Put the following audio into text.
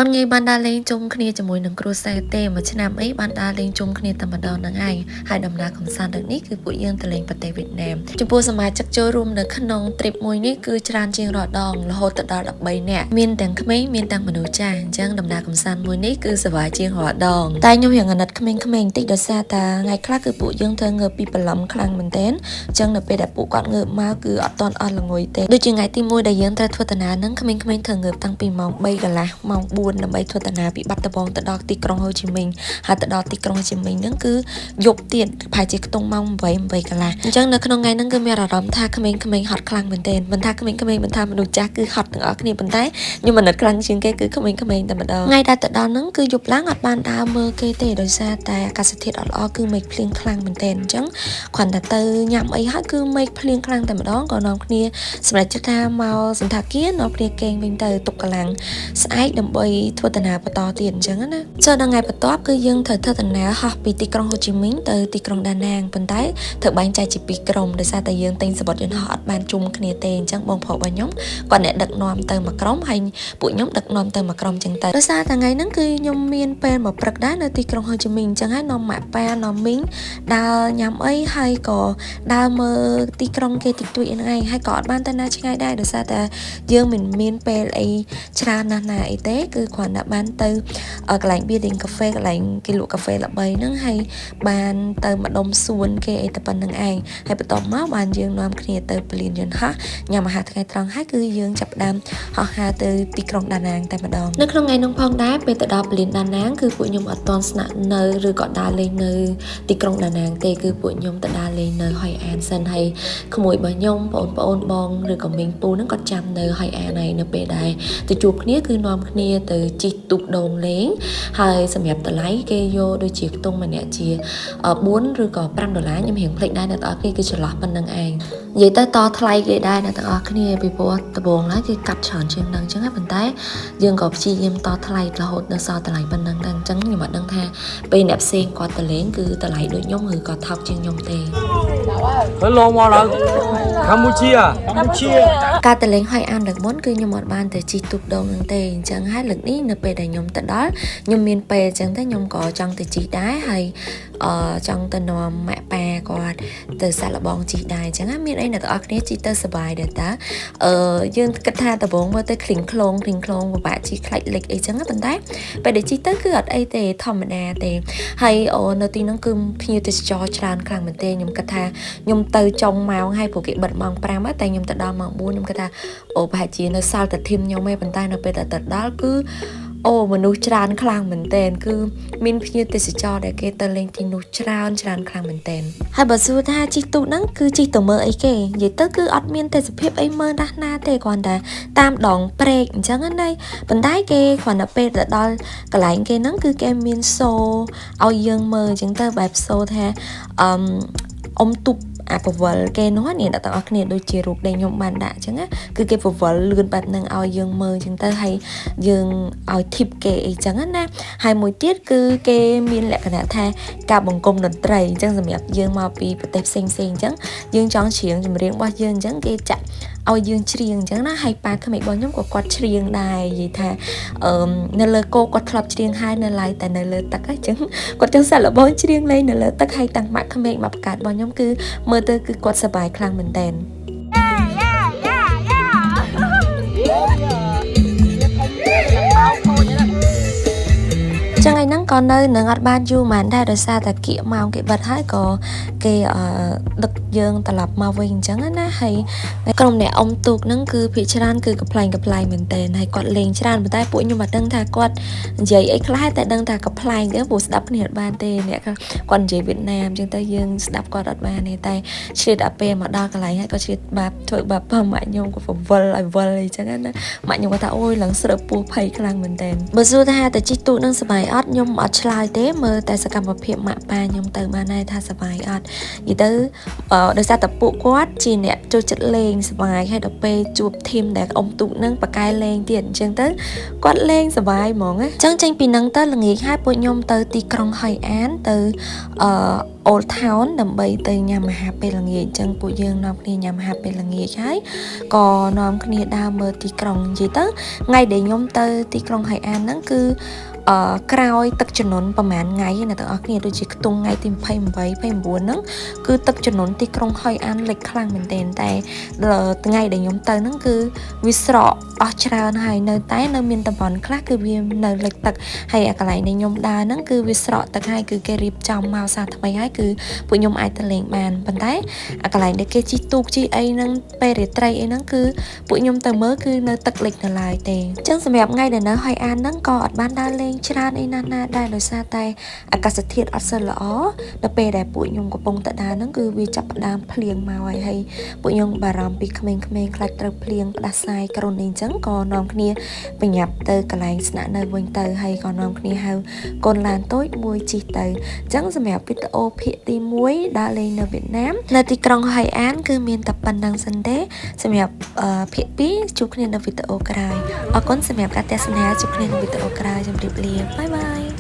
អត់ងាយបានដើរលេងជុំគ្នាជាមួយនឹងគ្រួសារទេមួយឆ្នាំអីបានដើរលេងជុំគ្នាតែម្ដងហ្នឹងឯងហើយដំណើរកំសាន្តលើកនេះគឺពួកយើងទៅលេងប្រទេសវៀតណាមចំពោះសមាជិកចូលរួមនៅក្នុង trip មួយនេះគឺច្រើនជាងរាល់ដងរហូតដល់13នាក់មានទាំងក្មេងមានទាំងមនុស្សចាស់អញ្ចឹងដំណើរកំសាន្តមួយនេះគឺសប្បាយជាងរាល់ដងតែខ្ញុំរៀងអាណិតក្មេងៗបន្តិចដោយសារតែថ្ងៃខ្លះគឺពួកយើងធ្វើងើបពីព្រលឹមខ្លាំងមែនទែនអញ្ចឹងនៅពេលដែលពួកគាត់ងើបមកគឺអត់ទាន់អស់ល្ងុយទេដូចជាថ្ងៃទី1ដែលយើងត្រូវធ្វើដំណើរហ្នឹងក្មេងៗធ្វើងើបតាំងពីម៉ោង3កន្លះម៉ោង4ដើម្បីធ្វើដំណើរពីបាត់ដំបងទៅដល់ទីក្រុងហូជីមីញហើយទៅដល់ទីក្រុងហូជីមីញហ្នឹងគឺយប់ទៀតប្រហែលជាខ្ទង់ម៉ោង8កន្លះអញ្ចឹងនៅក្នុងថ្ងៃហ្នឹងគឺមានអារម្មណ៍ថាក្មេងៗហត់ខ្លាំងមែនទែនមិនថាក្មេងៗមិនថាមនុស្សចាស់គឺហត់ទាំងអស់គ្នាប៉ុន្តែខ្ញុំអាណិតខ្លាំងជាងគេគឺក្មេងៗតែម្ដងថ្ងៃដែលទៅដល់ហ្នឹងគឺយប់ឡើងអត់បានដើរមើលគេទេដោយសារតែអាកាសធាតុអត់ល្អគឺមេឃភ្លៀងខ្លាំងមែនទែនអញ្ចឹងគ្រាន់តែទៅញ៉ាំអីហើយគឺមេឃភ្លៀងខ្លាំងតែម្ដងក៏នាំគ្នាសម្រាប់ចិត្តថាមកសន្តាគារនាំគ្នាគេងវិញទៅទុកកលាំងស្អែកដើម្បីធ្វើដំណើរបន្តទៀតអញ្ចឹងណាចូលដល់ថ្ងៃបន្ទាប់គឺយើងត្រូវធ្វើដំណើរហោះពីទីក្រុងហូជីមីញទៅទីក្រុងដាណាងប៉ុន្តែត្រូវបែងចែកជាពីរក្រុមដោយសារតែយើងទិញសំបុត្រយន្តហោះអត់បានជុំគ្នាទេអញ្ចឹងបងប្រុសរបស់ខ្ញុំគាត់អ្នកដឹកនាំទៅមួយក្រុមហើយពួកខ្ញុំដឹកនាំទៅមួយក្រុមអញ្ចឹងទៅដោយសារតែថ្ងៃហ្នឹងគឺខ្ញុំមានពេលមកព្រឹកដែរនៅទីក្រុងហូជីមីញអញ្ចឹងហើយនាំម៉ាក់ប៉ានាំមីងដើរញ៉ាំអីហើយក៏ដើរមើលទីក្រុងគេតិចតួចហ្នឹងឯងហើយក៏អត់បានទៅណាឆ្ងាយដែរដោយសារតែយើងមិនមានពេលអីច្រើនណាស់ណាអីទេគឺគ្រាន់តែបានទៅកន្លែង building cafe កន្លែងគេលក់កាហ្វេល្បីហ្នឹងហើយបានទៅម្ដុំសួនគេអីតែប៉ុណ្្នឹងឯងហើយបន្ទាប់មកបានយើងនាំគ្នាទៅពលានយន្តហោះញ៉ាំអាហារថ្ងៃត្រង់ហើយគឺយើងចាប់ផ្ដើមហោះហើរទៅទីក្រុងដាណាងតែម្ដងនៅក្នុងថ្ងៃនោះផងដែរពេលទៅដល់ពលានដាណាងគឺពួកខ្ញុំអត់ទាន់ស្នាក់នៅឬក៏ដើរលេងនៅទីក្រុងដាណាងទេគឺពួកខ្ញុំទៅដើរលេងនៅហុយអានសិនហើយក្មួយរបស់ខ្ញុំបងបងឬក៏មីងពូហ្នឹងគាត់ចាំនៅហុយអានហើយនៅពេលដែរទៅជួបគ្នាគឺនាំគ្នាទៅជិះទូកដូងលេងហើយសម្រាប់តម្លៃគេយកដូចជាខ្ទង់ម្នាក់ជា4ឬក៏$5ខ្ញុំរៀងភ្លេចដែរអ្នកទាំងអស់គ្នាគឺចន្លោះប៉ុណ្្នឹងឯងនិយាយទៅតថ្លៃគេដែរអ្នកទាំងអស់គ្នាពីព្រោះដំបូងឡើយគឺកាត់ច្រើនជាងហ្នឹងអញ្ចឹងប៉ុន្តែយើងក៏ព្យាយាមតថ្លៃរហូតដល់សល់តម្លៃប៉ុណ្្នឹងដែរអញ្ចឹងខ្ញុំអត់ដឹងថាពេលអ្នកផ្សេងគាត់ទៅលេងគឺតម្លៃដូចខ្ញុំឬក៏ថោកជាងខ្ញុំទេកម្ពុជាការទៅលេងហុយអានលើកមុនគឺខ្ញុំអត់បានទៅជិះទូកដូងហ្នឹងទេអញ្ចឹងហើយលើកនេះនៅពេលដែលខ្ញុំទៅដល់ខ្ញុំមានពេលអញ្ចឹងតែខ្ញុំក៏ចង់ទៅជិះដែរហើយចង់ទៅនាំម៉ាក់ប៉ាគាត់ទៅសាក់លបងជិះដែរអញ្ចឹងមានអីអ្នកទាំងអស់គ្នាជិះទៅសប្បាយដែរតើយើងគិតថាដំបូងមើលទៅឃ្លីងឃ្លោងពិបាកជិះខ្លាច់លិចអីចឹងប៉ុន្តែពេលដែលជិះទៅគឺអត់អីទេធម្មតាទេហើយនៅទីហ្នឹងគឺភ្ញៀវទេសចរច្រើនខ្លាំងមែនទេខ្ញុំគិតថាខ្ញុំទៅចុងម៉ោងហើយព្រោះគេបិទម៉ោង5តែខ្ញុំទៅដល់ម៉ោង4ខ្ញុំគិតថាប្រហែលជានៅសល់តែធីមខ្ញុំឯងប៉ុន្តែនៅពេលដែលទៅដល់គឺមនុស្សច្រើនខ្លាំងមែនទែនគឺមានភ្ញៀវទេសចរដែលគេទៅលេងទីនោះច្រើនខ្លាំងមែនទែនហើយបើសួរថាជិះទូកហ្នឹងគឺជិះទៅមើលអីគេនិយាយទៅគឺអត់មានទេសភាពអីមើលណាទេគ្រាន់តែតាមដងព្រែកអញ្ចឹងណាប៉ុន្តែគេគ្រាន់តែពេលទៅដល់កន្លែងគេហ្នឹងគឺគេមានសូឲ្យយើងមើលអញ្ចឹងទៅបែបសូថាអ៊ំទូកអាពវលគេនោះនេះអ្នកទាំងអស់គ្នាដូចជារូបដែលខ្ញុំបានដាក់អញ្ចឹងគឺគេពវលលឿនបែបហ្នឹងឲ្យយើងមើលអញ្ចឹងទៅហើយយើងឲ្យ tip គេអីចឹងណាហើយមួយទៀតគឺគេមានលក្ខណៈថាការបង្កុំតន្ត្រីអញ្ចឹងសម្រាប់យើងមកពីប្រទេសផ្សេងអញ្ចឹងយើងចង់ច្រៀងចម្រៀងរបស់យើងអញ្ចឹងគេចាក់ឲ្យយើងច្រៀងអញ្ចឹងណាហើយប៉ាក្មេករបស់ខ្ញុំក៏គាត់ច្រៀងដែរនិយាយថានៅលើគោគាត់ធ្លាប់ច្រៀងហើយនៅឡើយតែនៅលើទឹកអញ្ចឹងគាត់ចឹងសាក់លបងច្រៀងលេងនៅលើទឹកហើយតាំងម៉ាក់ក្មេកមកបង្កើតរបស់ខ្ញុំគឺមើលទៅគឺគាត់សប្បាយខ្លាំងមែនតើចឹងឯហ្នឹងក៏នៅនឹងអត់បានយូរប៉ុន្មានដែរដោយសារតែគៀកម៉ោងគេបិទហើយក៏គេដឹកយើងត្រឡប់មកវិញអញ្ចឹងណាហើយក្រុមអ្នកអ៊ំទូកហ្នឹងគឺភាគច្រើនគឺកំ pl ែងមែនតើហើយគាត់លេងច្រើនប៉ុន្តែពួកខ្ញុំអត់ដឹងថាគាត់និយាយអីខ្លះតែដឹងថាកំ pl ែងទេព្រោះស្ដាប់គ្នាអត់បានទេអ្នកគាត់និយាយវៀតណាមអញ្ចឹងទៅយើងស្ដាប់គាត់អត់បានទេតែឆ្លៀតដល់ពេលមកដល់កន្លែងហើយគាត់ឆ្លៀតបាបធ្វើបាបប៉ាម៉ាក់ខ្ញុំក៏វល់ឲ្យវល់អីចឹងណាម៉ាក់ខ្ញុំគាត់ថាអូយឡើងស្រើពោះភ័យខ្លាំងមែនតើបើសួរថាទៅជិះទូកនឹងសប្បាយអត់ខ្ញុំអត់ឆ្លើយទេមើលតែសកម្មភាពម៉ាក់ប៉ាខ្ញុំទៅបានដែរថាសប្បាយអត់និយាយទៅដោយសារតែពួកគាត់ជាអ្នកចូលចិត្តលេងសប្បាយហើយដល់ពេលជួបធីមដែលអ៊ំទូកនឹងបកកែលេងទៀតអញ្ចឹងទៅគាត់លេងសប្បាយហ្មងណាអញ្ចឹងចេញពីនឹងទៅល្ងាចហើយពួកខ្ញុំទៅទីក្រុងហុយអានទៅ Old Town ដើម្បីទៅញ៉ាំអាហារពេលល្ងាចអញ្ចឹងពួកយើងនាំគ្នាញ៉ាំអាហារពេលល្ងាចហើយក៏នាំគ្នាដើរមើលទីក្រុងនិយាយទៅថ្ងៃដែលខ្ញុំទៅទីក្រុងហៃអានហ្នឹងគឺក្រោយទឹកជំនន់ប្រហែលថ្ងៃណាទាំងអស់គ្នាដូចជាខ្ទង់ថ្ងៃទី28 29ហ្នឹងគឺទឹកជំនន់ទីក្រុងហៃអានលិចខ្លាំងមែនទែនតែថ្ងៃដែលខ្ញុំទៅហ្នឹងគឺវាស្រកអស់ច្រើនហើយនៅមានតំបន់ខ្លះគឺវានៅលិចទឹកហើយអាកន្លែងដែលខ្ញុំដើរហ្នឹងគឺវាស្រកទឹកហើយគឺគេរៀបចំមកសាថ្មីហើយគឺពួកខ្ញុំអាចទៅលេងបានប៉ុន្តែអាកន្លែងដែលគេជិះទូកជិះអីហ្នឹងពេលរាត្រីអីហ្នឹងគឺពួកខ្ញុំទៅមើលគឺនៅទឹកលិចនៅឡើយទេអញ្ចឹងសម្រាប់ថ្ងៃដែលនៅហៃអានហ្នឹងក៏អត់បានដើរលេងច្រើនអីណាស់ណាដែរដោយសារតែអាកាសធាតុអត់សូវល្អដល់ពេលដែលពួកខ្ញុំកំពុងទៅដើរហ្នឹងគឺវាចាប់ផ្ដើមភ្លៀងមកហើយពួកខ្ញុំបារម្ភពីក្មេងៗខ្លាចត្រូវភ្លៀងផ្ដាសាយក្រុននេះអញ្ចឹងក៏នាំគ្នាប្រញាប់ទៅកន្លែងស្នាក់នៅវិញទៅហើយក៏នាំគ្នាហៅកូនឡានតូចមួយជិះទៅអញ្ចឹងសម្រាប់វីដេអូភាគទី1ដើរលេងនៅវៀតណាមនៅទីក្រុងហៃអានគឺមានតែប៉ុណ្្នឹងសិនទេសម្រាប់ភាគ2ជួបគ្នានៅវីដេអូក្រោយអរគុណសម្រាប់ការទស្សនាជួបគ្នានៅវីដេអូក្រោយជម្រាបលាបាយបាយ